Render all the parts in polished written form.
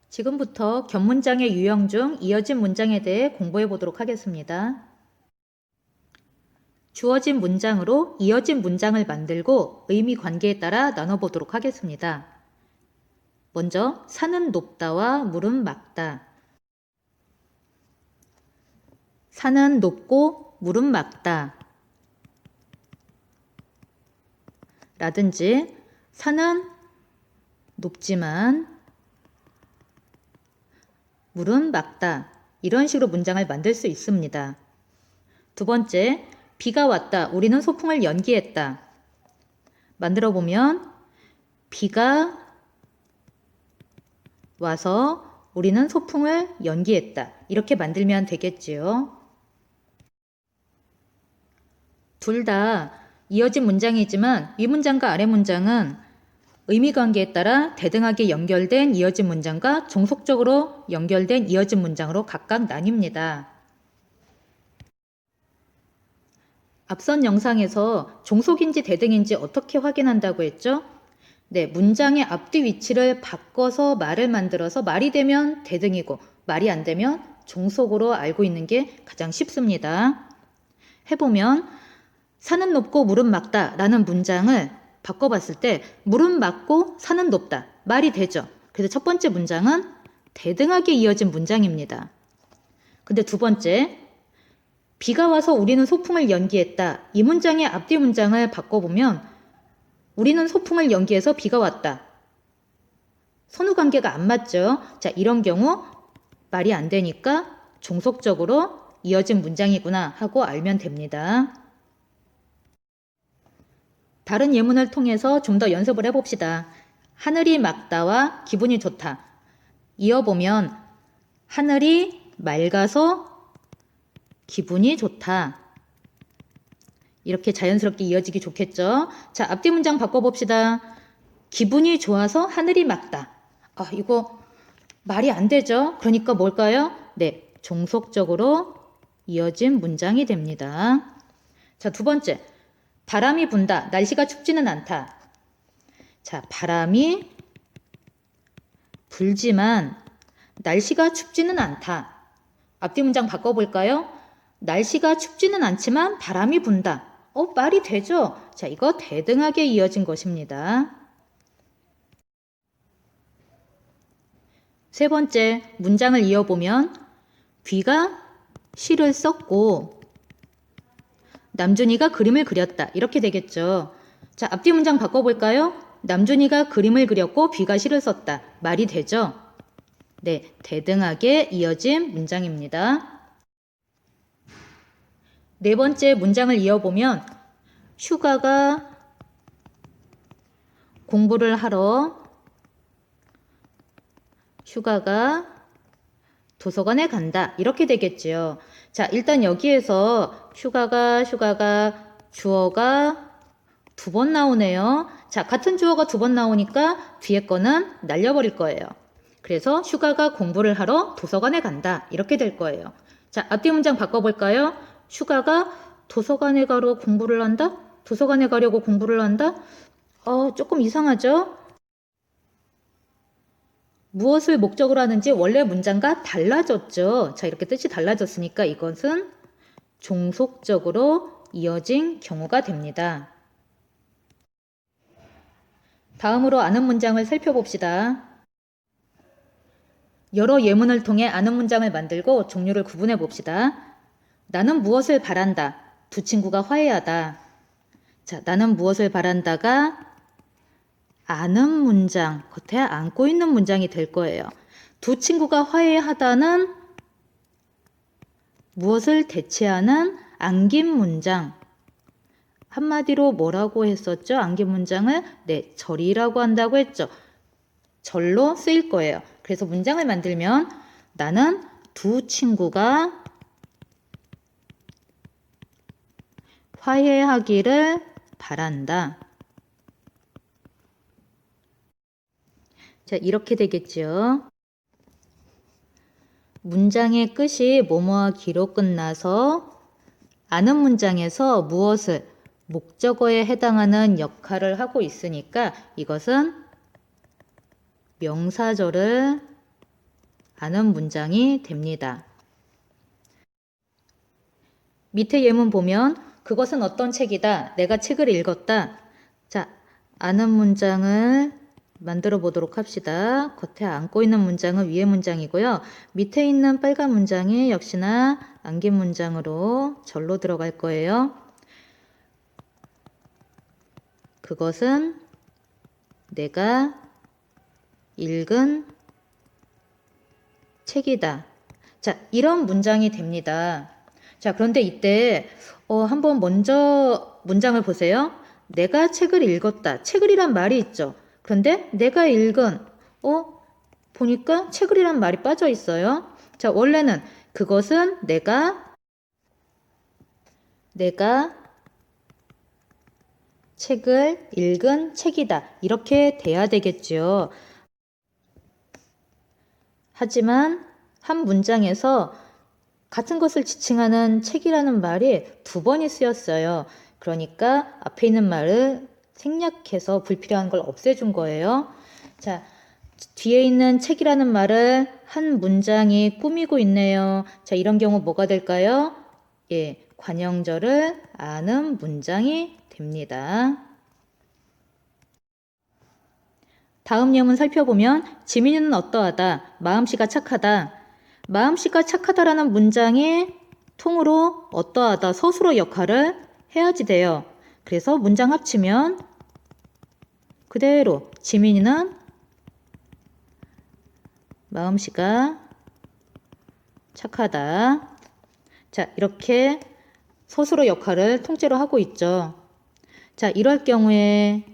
지금부터 겹문장의 유형 중 이어진 문장에 대해 공부해 보도록 하겠습니다. 주어진 문장으로 이어진 문장을 만들고 의미 관계에 따라 나눠보도록 하겠습니다. 먼저 산은 높다와 물은 맑다. 산은 높고 물은 맑다. 라든지 산은 높지만 물은 맑다. 이런 식으로 문장을 만들 수 있습니다. 두 번째, 비가 왔다. 우리는 소풍을 연기했다. 만들어 보면 비가 와서 우리는 소풍을 연기했다. 이렇게 만들면 되겠지요. 둘 다 이어진 문장이지만 위 문장과 아래 문장은 의미 관계에 따라 대등하게 연결된 이어진 문장과 종속적으로 연결된 이어진 문장으로 각각 나뉩니다. 앞선 영상에서 종속인지 대등인지 어떻게 확인한다고 했죠? 네, 문장의 앞뒤 위치를 바꿔서 말을 만들어서 말이 되면 대등이고 말이 안 되면 종속으로 알고 있는 게 가장 쉽습니다. 해보면 산은 높고 물은 맑다 라는 문장을 바꿔봤을 때 물은 맑고 산은 높다. 말이 되죠. 그래서 첫 번째 문장은 대등하게 이어진 문장입니다. 근데 두 번째, 비가 와서 우리는 소풍을 연기했다. 이 문장의 앞뒤 문장을 바꿔보면 우리는 소풍을 연기해서 비가 왔다. 선후관계가 안 맞죠. 자, 이런 경우 말이 안 되니까 종속적으로 이어진 문장이구나 하고 알면 됩니다. 다른 예문을 통해서 좀 더 연습을 해봅시다. 하늘이 맑다와 기분이 좋다. 이어보면 하늘이 맑아서 기분이 좋다. 이렇게 자연스럽게 이어지기 좋겠죠. 자, 앞뒤 문장 바꿔봅시다. 기분이 좋아서 하늘이 맑다. 이거 말이 안 되죠. 그러니까 뭘까요? 네, 종속적으로 이어진 문장이 됩니다. 자, 두 번째. 바람이 분다. 날씨가 춥지는 않다. 자, 바람이 불지만 날씨가 춥지는 않다. 앞뒤 문장 바꿔볼까요? 날씨가 춥지는 않지만 바람이 분다. 말이 되죠? 자, 이거 대등하게 이어진 것입니다. 세 번째, 문장을 이어보면 귀가 시를 썼고 남준이가 그림을 그렸다. 이렇게 되겠죠. 자, 앞뒤 문장 바꿔볼까요? 남준이가 그림을 그렸고 귀가 시를 썼다. 말이 되죠? 네, 대등하게 이어진 문장입니다. 네 번째 문장을 이어보면 휴가가 공부를 하러 휴가가 도서관에 간다. 이렇게 되겠지요. 자, 일단 여기에서 휴가가 주어가 두 번 나오네요. 자, 같은 주어가 두 번 나오니까 뒤에 거는 날려버릴 거예요. 그래서 휴가가 공부를 하러 도서관에 간다. 이렇게 될 거예요. 자, 앞뒤 문장 바꿔볼까요? 휴가가 도서관에 가러 공부를 한다? 도서관에 가려고 공부를 한다? 조금 이상하죠? 무엇을 목적으로 하는지 원래 문장과 달라졌죠. 자, 이렇게 뜻이 달라졌으니까 이것은 종속적으로 이어진 경우가 됩니다. 다음으로 아는 문장을 살펴봅시다. 여러 예문을 통해 아는 문장을 만들고 종류를 구분해 봅시다. 나는 무엇을 바란다. 두 친구가 화해하다. 자, 나는 무엇을 바란다가 아는 문장, 겉에 안고 있는 문장이 될 거예요. 두 친구가 화해하다는 무엇을 대체하는 안긴 문장. 한마디로 뭐라고 했었죠? 안긴 문장을? 네, 절이라고 한다고 했죠. 절로 쓰일 거예요. 그래서 문장을 만들면 나는 두 친구가 화해하기를 바란다. 자, 이렇게 되겠죠. 문장의 끝이 뭐뭐하기로 끝나서 아는 문장에서 무엇을 목적어에 해당하는 역할을 하고 있으니까 이것은 명사절을 아는 문장이 됩니다. 밑에 예문 보면 그것은 어떤 책이다. 내가 책을 읽었다. 자, 아는 문장을 만들어 보도록 합시다. 겉에 안고 있는 문장은 위의 문장이고요. 밑에 있는 빨간 문장이 역시나 안긴 문장으로 절로 들어갈 거예요. 그것은 내가 읽은 책이다. 자, 이런 문장이 됩니다. 자, 그런데 이때 한번 먼저 문장을 보세요. 내가 책을 읽었다. 책을이란 말이 있죠. 그런데 내가 읽은 보니까 책을이란 말이 빠져 있어요. 자, 원래는 그것은 내가 책을 읽은 책이다. 이렇게 돼야 되겠죠. 하지만 한 문장에서 같은 것을 지칭하는 책이라는 말이 두 번이 쓰였어요. 그러니까 앞에 있는 말을 생략해서 불필요한 걸 없애준 거예요. 자, 뒤에 있는 책이라는 말을 한 문장이 꾸미고 있네요. 자, 이런 경우 뭐가 될까요? 예, 관형절을 아는 문장이 됩니다. 다음 예문 살펴보면 지민이는 어떠하다, 마음씨가 착하다. 마음씨가 착하다라는 문장이 통으로 어떠하다, 서술어 역할을 해야지 돼요. 그래서 문장 합치면 그대로 지민이는 마음씨가 착하다. 자, 이렇게 서술어 역할을 통째로 하고 있죠. 자, 이럴 경우에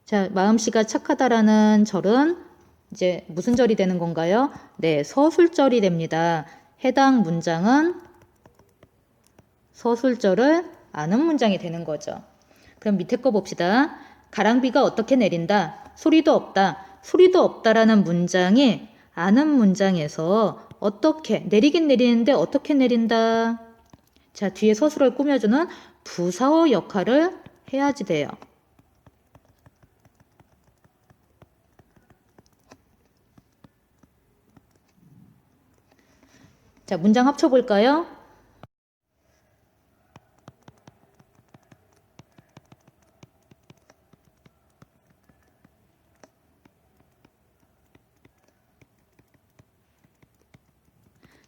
자, 마음씨가 착하다라는 절은 이제 무슨 절이 되는 건가요? 네, 서술절이 됩니다. 해당 문장은 서술절을 아는 문장이 되는 거죠. 그럼 밑에 거 봅시다. 가랑비가 어떻게 내린다. 소리도 없다. 소리도 없다라는 문장이 아는 문장에서 어떻게 내리긴 내리는데 어떻게 내린다. 자, 뒤에 서술을 꾸며주는 부사어 역할을 해야지 돼요. 자, 문장 합쳐볼까요?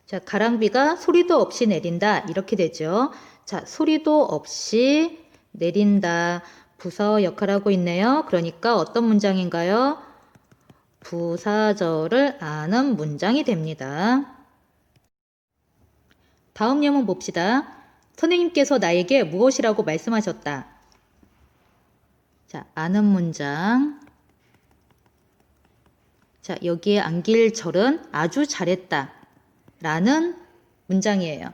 자, 가랑비가 소리도 없이 내린다. 이렇게 되죠. 자, 소리도 없이 내린다. 부사어 역할하고 있네요. 그러니까 어떤 문장인가요? 부사절을 아는 문장이 됩니다. 다음 예문 봅시다. 선생님께서 나에게 무엇이라고 말씀하셨다. 자, 아는 문장. 자, 여기에 안길 절은 아주 잘했다 라는 문장이에요.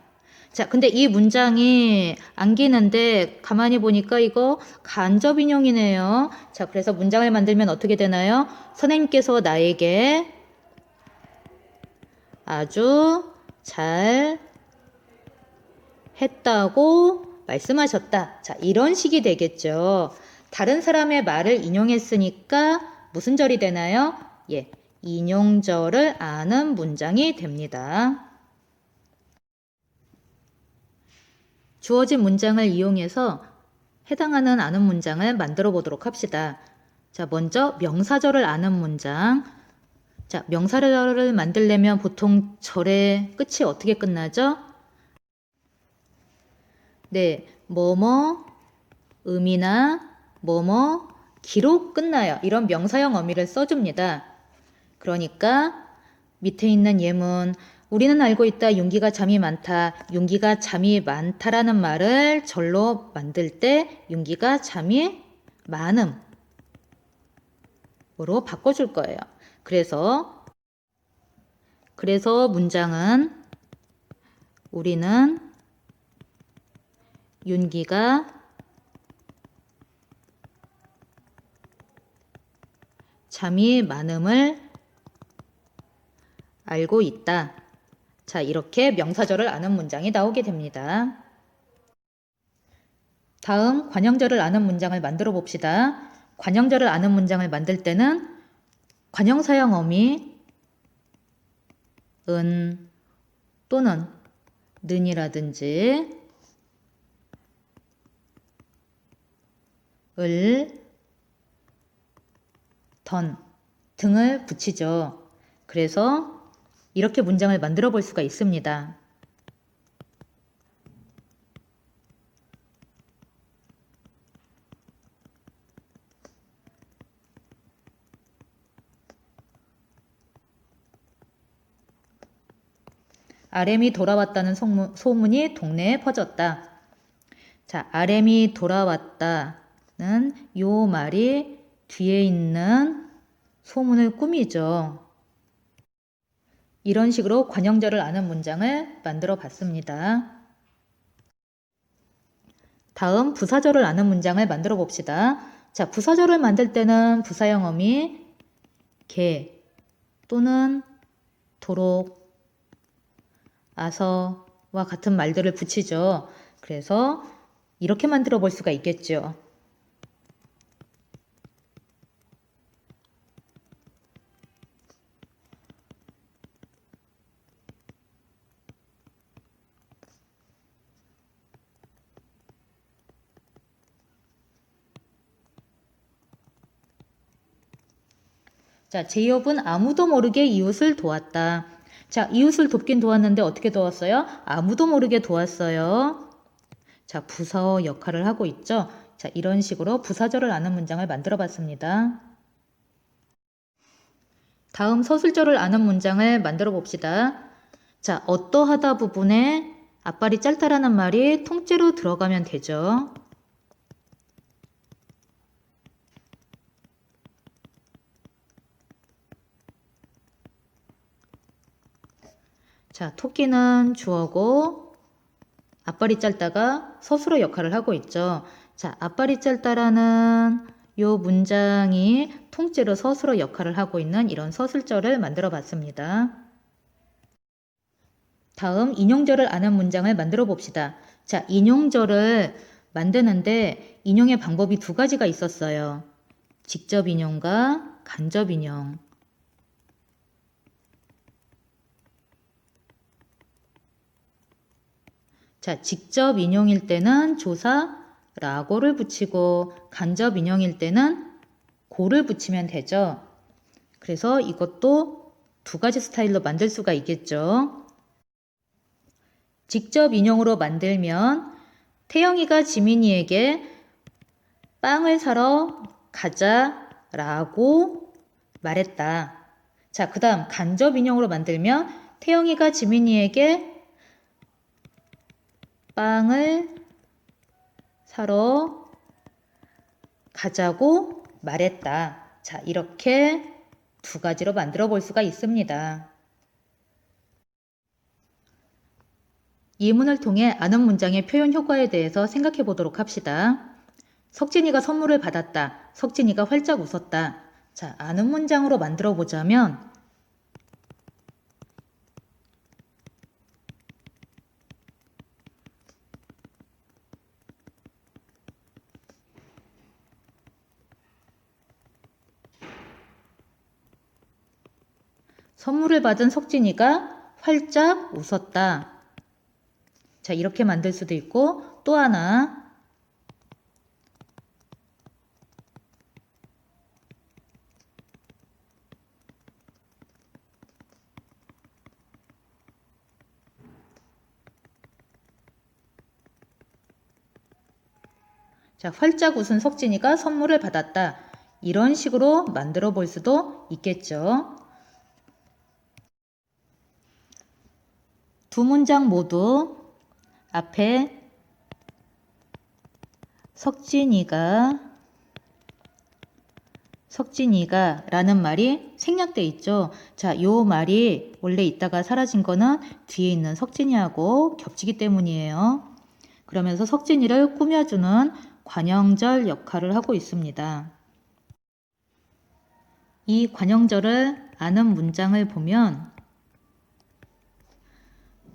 자, 근데 이 문장이 안기는데 가만히 보니까 이거 간접인용이네요. 자, 그래서 문장을 만들면 어떻게 되나요? 선생님께서 나에게 아주 잘 했다고 말씀하셨다. 자, 이런 식이 되겠죠. 다른 사람의 말을 인용했으니까 무슨 절이 되나요? 예, 인용절을 아는 문장이 됩니다. 주어진 문장을 이용해서 해당하는 아는 문장을 만들어 보도록 합시다. 자, 먼저 명사절을 아는 문장. 자, 명사절을 만들려면 보통 절의 끝이 어떻게 끝나죠? 네, 뭐뭐, 음이나 뭐뭐, 기로 끝나요. 이런 명사형 어미를 써줍니다. 그러니까 밑에 있는 예문, 우리는 알고 있다. 윤기가 잠이 많다. 윤기가 잠이 많다라는 말을 절로 만들 때 윤기가 잠이 많음으로 바꿔줄 거예요. 그래서 문장은 우리는 윤기가 잠이 많음을 알고 있다. 자, 이렇게 명사절을 아는 문장이 나오게 됩니다. 다음 관형절을 아는 문장을 만들어 봅시다. 관형절을 아는 문장을 만들 때는 관형사형 어미 은 또는 는이라든지 을, 던 등을 붙이죠. 그래서 이렇게 문장을 만들어 볼 수가 있습니다. RM이 돌아왔다는 소문이 동네에 퍼졌다. 자, RM이 돌아왔다는 요 말이 뒤에 있는 소문을 꾸미죠. 이런 식으로 관형절을 아는 문장을 만들어 봤습니다. 다음 부사절을 아는 문장을 만들어 봅시다. 자, 부사절을 만들 때는 부사형 어미 개 또는 도록, 아서와 같은 말들을 붙이죠. 그래서 이렇게 만들어 볼 수가 있겠죠. 자, 제이홉은 아무도 모르게 이웃을 도왔다. 자, 이웃을 돕긴 도왔는데 어떻게 도왔어요? 아무도 모르게 도왔어요. 자, 부서 역할을 하고 있죠. 자, 이런 식으로 부사절을 아는 문장을 만들어 봤습니다. 다음 서술절을 아는 문장을 만들어 봅시다. 자, 어떠하다 부분에 앞발이 짧다라는 말이 통째로 들어가면 되죠. 자, 토끼는 주어고 앞발이 짧다가 서술어 역할을 하고 있죠. 자, 앞발이 짧다라는 요 문장이 통째로 서술어 역할을 하고 있는 이런 서술절을 만들어 봤습니다. 다음 인용절을 아는 문장을 만들어 봅시다. 자, 인용절을 만드는데 인용의 방법이 두 가지가 있었어요. 직접 인용과 간접 인용. 자, 직접 인용일 때는 조사 라고를 붙이고 간접 인용일 때는 고를 붙이면 되죠. 그래서 이것도 두 가지 스타일로 만들 수가 있겠죠. 직접 인용으로 만들면 태영이가 지민이에게 빵을 사러 가자라고 말했다. 자, 그 다음 간접 인용으로 만들면 태영이가 지민이에게 빵을 사러 가자고 말했다. 자, 이렇게 두 가지로 만들어 볼 수가 있습니다. 예문을 통해 아는 문장의 표현 효과에 대해서 생각해 보도록 합시다. 석진이가 선물을 받았다. 석진이가 활짝 웃었다. 자, 아는 문장으로 만들어 보자면 선물을 받은 석진이가 활짝 웃었다. 자, 이렇게 만들 수도 있고 또 하나 자, 활짝 웃은 석진이가 선물을 받았다. 이런 식으로 만들어 볼 수도 있겠죠. 두 문장 모두 앞에 석진이가 라는 말이 생략돼 있죠. 자, 요 말이 원래 있다가 사라진 거는 뒤에 있는 석진이하고 겹치기 때문이에요. 그러면서 석진이를 꾸며주는 관형절 역할을 하고 있습니다. 이 관형절을 아는 문장을 보면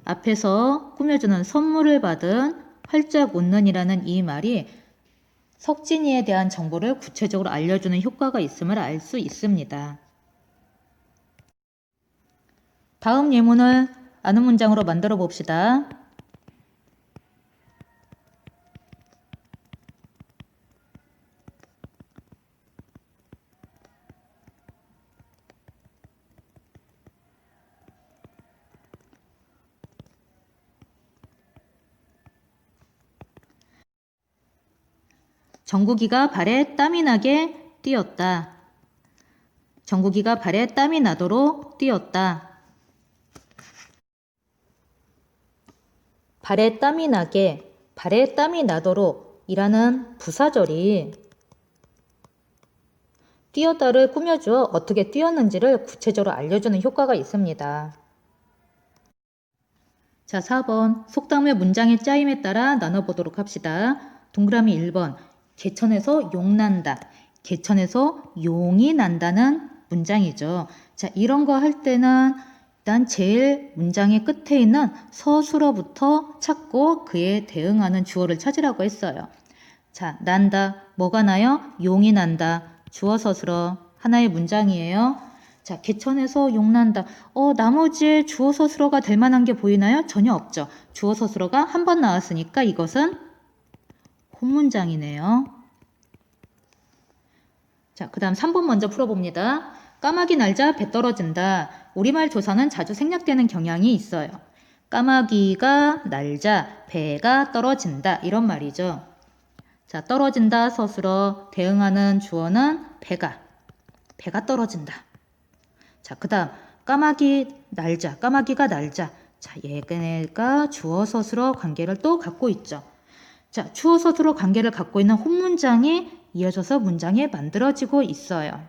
앞에서 꾸며주는 선물을 받은 활짝 웃는이라는 이 말이 석진이에 대한 정보를 구체적으로 알려주는 효과가 있음을 알 수 있습니다. 다음 예문을 아는 문장으로 만들어 봅시다. 정국이가 발에 땀이 나게 뛰었다. 정국이가 발에 땀이 나도록 뛰었다. 발에 땀이 나게, 발에 땀이 나도록 이라는 부사절이 뛰었다를 꾸며주어 어떻게 뛰었는지를 구체적으로 알려주는 효과가 있습니다. 자, 4번 속담의 문장의 짜임에 따라 나눠보도록 합시다. 동그라미 1번 개천에서 용 난다. 개천에서 용이 난다는 문장이죠. 자, 이런 거 할 때는 일단 제일 문장의 끝에 있는 서술어부터 찾고 그에 대응하는 주어를 찾으라고 했어요. 자, 난다. 뭐가 나요? 용이 난다. 주어 서술어 하나의 문장이에요. 자, 개천에서 용 난다. 나머지에 주어 서술어가 될 만한 게 보이나요? 전혀 없죠. 주어 서술어가 한 번 나왔으니까 이것은 혼문장이네요. 자, 그 다음 3번 먼저 풀어봅니다. 까마귀 날자 배 떨어진다. 우리말 조사는 자주 생략되는 경향이 있어요. 까마귀가 날자 배가 떨어진다. 이런 말이죠. 자, 떨어진다 서술어 대응하는 주어는 배가 떨어진다. 자, 그 다음 까마귀가 날자. 자, 얘가 주어 서술어 관계를 또 갖고 있죠. 자, 주어 서술어 관계를 갖고 있는 혼문장이 이어져서 문장이 만들어지고 있어요.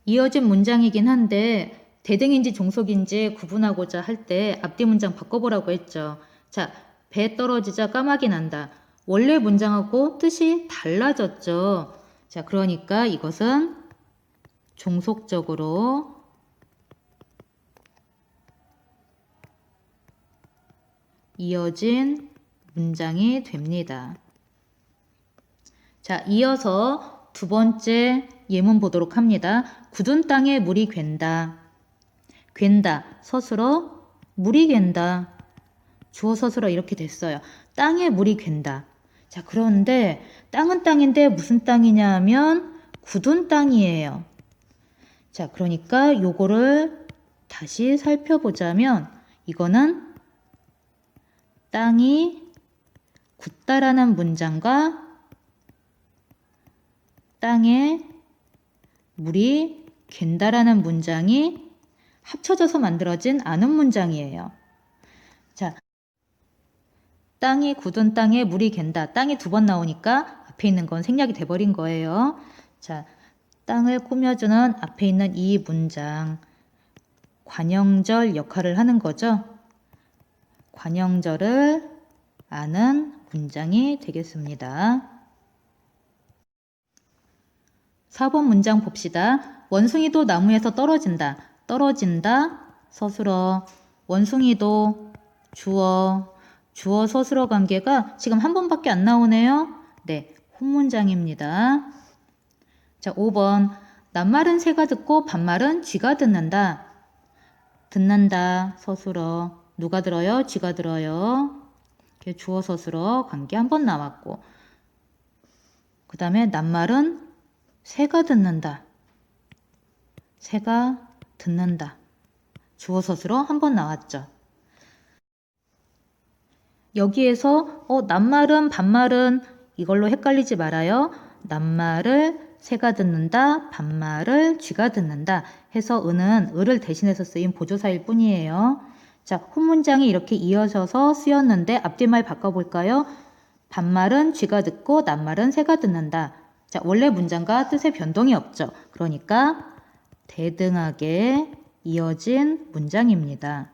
이어진 문장이긴 한데 대등인지 종속인지 구분하고자 할 때 앞뒤 문장 바꿔보라고 했죠. 자, 배 떨어지자 까마귀 난다. 원래 문장하고 뜻이 달라졌죠. 자, 그러니까 이것은 종속적으로 이어진 문장이 됩니다. 자, 이어서 두 번째 예문 보도록 합니다. 굳은 땅에 물이 괜다. 괜다, 서술어 물이 괜다. 주어 서술어 이렇게 됐어요. 땅에 물이 괜다. 자, 그런데 땅은 땅인데 무슨 땅이냐 하면 굳은 땅이에요. 자, 그러니까 요거를 다시 살펴보자면 이거는 땅이 굳다라는 문장과 땅에 물이 갠다라는 문장이 합쳐져서 만들어진 아는 문장이에요. 자, 땅이 굳은 땅에 물이 갠다. 땅이 두 번 나오니까 앞에 있는 건 생략이 돼버린 거예요. 자, 땅을 꾸며주는 앞에 있는 이 문장 관형절 역할을 하는 거죠. 관형절을 아는 문장이 되겠습니다. 4번 문장 봅시다. 원숭이도 나무에서 떨어진다. 떨어진다. 서술어. 원숭이도 주어 서술어 관계가 지금 한 번밖에 안 나오네요. 네, 혼문장입니다. 자, 5번. 낱말은 새가 듣고 반말은 쥐가 듣는다. 듣는다. 서술어. 누가 들어요? 쥐가 들어요. 이렇게 주어 서술어 관계 한 번 나왔고, 그 다음에 낱말은 새가 듣는다. 새가 듣는다. 주어 서술어 한 번 나왔죠. 여기에서 낱말은 반말은 이걸로 헷갈리지 말아요. 낱말을 새가 듣는다, 반말을 쥐가 듣는다 해서 은은 을을 대신해서 쓰인 보조사일 뿐이에요. 자, 혼문장이 이렇게 이어져서 쓰였는데 앞뒤말 바꿔볼까요? 반말은 쥐가 듣고 낱말은 새가 듣는다. 자, 원래 문장과 뜻의 변동이 없죠. 그러니까 대등하게 이어진 문장입니다.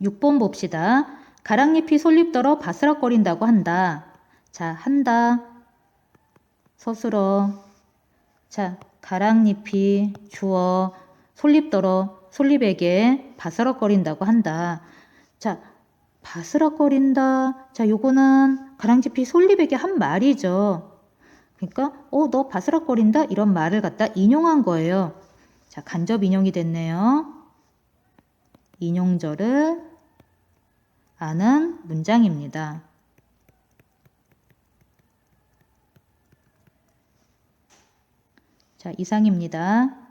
6번 봅시다. 가랑잎이 솔잎더러 바스락거린다고 한다. 자, 한다. 서술어. 자, 가랑잎이 주어 솔잎더러 솔잎에게 바스럭거린다고 한다. 자, 바스락거린다. 자, 요거는 가랑잎이 솔잎에게 한 말이죠. 그러니까 너 바스락거린다 이런 말을 갖다 인용한 거예요. 자, 간접 인용이 됐네요. 인용절을 아는 문장입니다. 자, 이상입니다.